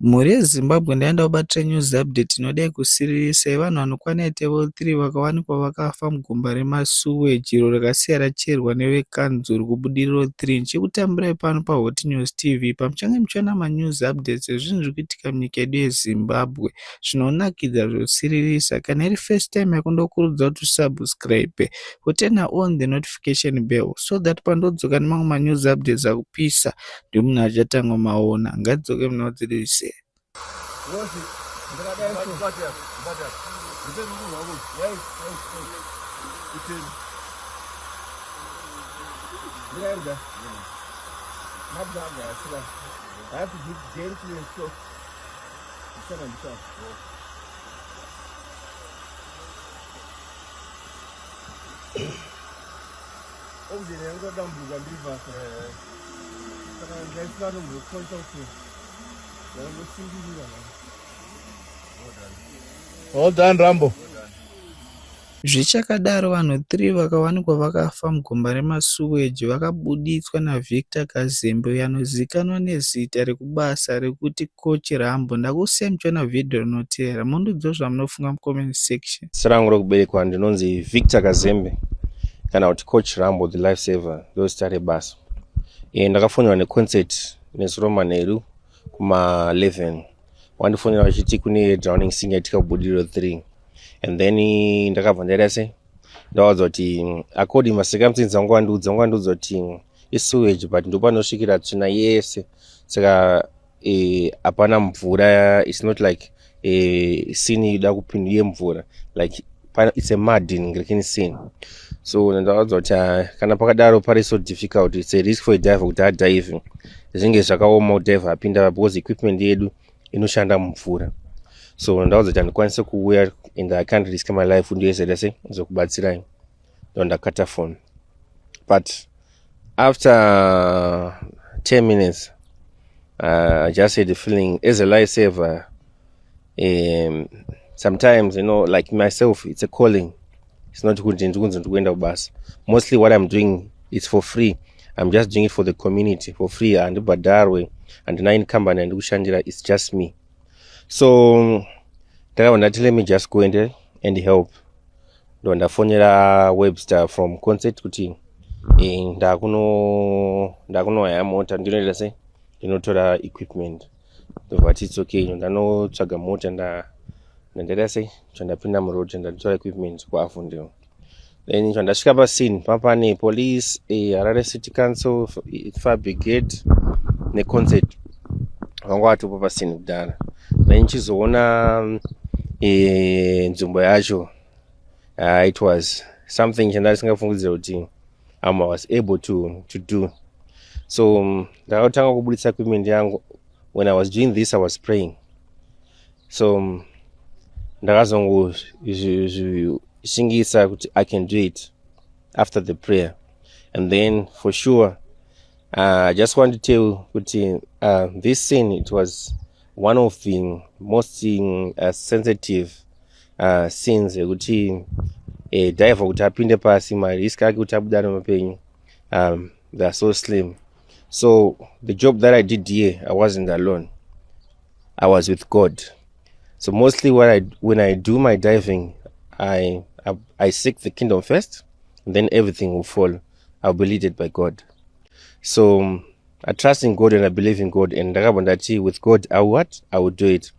Mhuri yeZimbabwe ndaenda kubatira news update inodai kusiririsa yevanhu vanokwana table 3 vakawanikwa vakafa mugomba remuSewage iro rakasiya racherwa nevekanzuru kuBudiriro 3. Ndichikutambirai pano paHot News TV pamuchange muchiona manews updates ezvinhu zviri kuitika munyika yedu yeZimbabwe zvinonakidza zvosiririsa. Kana iri first time yako ndokurudzira kuti usubscribe woturn on the notification bell so that pandodzoka nemamwe manews updates akupisa ndio munhu achatanga maona. Ngadzoke munodzirise. Well done, Rambo. Zvichakadaro vanhu 3 vakawanikwa vakafa mugomba remuSewage vakabuditswa naVictor Kazembe yanozikanwa nezita rekubasa rekuti Coach Rambo. Ndakusiyai muchiona vhidhiyo rinotevera mundiudze zvamunofunga mucomment section. Sirangu rokuberekwa ndinonzi Victor Kazembe kana kuti Coach Rambo the life saver ndozita rebasa. Ndakafonera neconcert nezuro manheru kuma 11 wandifonera vachiti kune drowning singer itika kuBudiriro 3 and then ndakabva ndaita ndawadzwa kuti according macircumstances angu andiudza kuti iSewage but ndopanosvikira tsvina yese saka hapana mvura. It's not like scene ida kupinda yemvura, like it's a muddying like scene. So ndawadzwa kuti kana pakadaro pari so difficult, it's a risk for a diver kuti adiving zvinge zvakaoma kudivha apinda because equipment yedu inoshanda mumvura. So ndawadzwa kuti handikwanise kuuya and I can't risk my life ndiwese zokubatsirai ndo ndakata phone. But after 10 minutes I just had the feeling as a lifesaver, sometimes, you know, like myself, it's a calling. It's not good to end up bus. Mostly what I'm doing is for free. I'm just doing it for the community for free, and Badarwe and Nine Company and Ushandira, it's just me. So let me just go in there and help. Don't phone Webster from concert kuti ndakuno yamota ndinoita sei ndinotora equipment, but it's okay. Ndanotsvaga mota ndaenda sei ndapinda muroad ndatora equipment kwafu ndio. Then ndasvika pascene papane police, Harare City Council, fire brigade neconcert vanga vatopa pascene kudara. Then chizoona nzvimbo yacho, it was something chandasingafungidzira kuti I was able to do. So ndakatanga kubuditsa equipment yangu. When I was doing this I was praying. So ndakazongoshingisa kuti I can do it after the prayer. And then for sure I just want to tell kuti this scene, it was one of the most sensitive scenes kuti diver kuti apinde pasi marisk ake kuti abuda nemapenyu they are so slim. So the job that I did here, I wasn't alone, I was with God. So mostly when I do my diving, I seek the kingdom first, and then everything will follow. I'll be led by God. So I trust in God and I believe in God, and with God I will do it.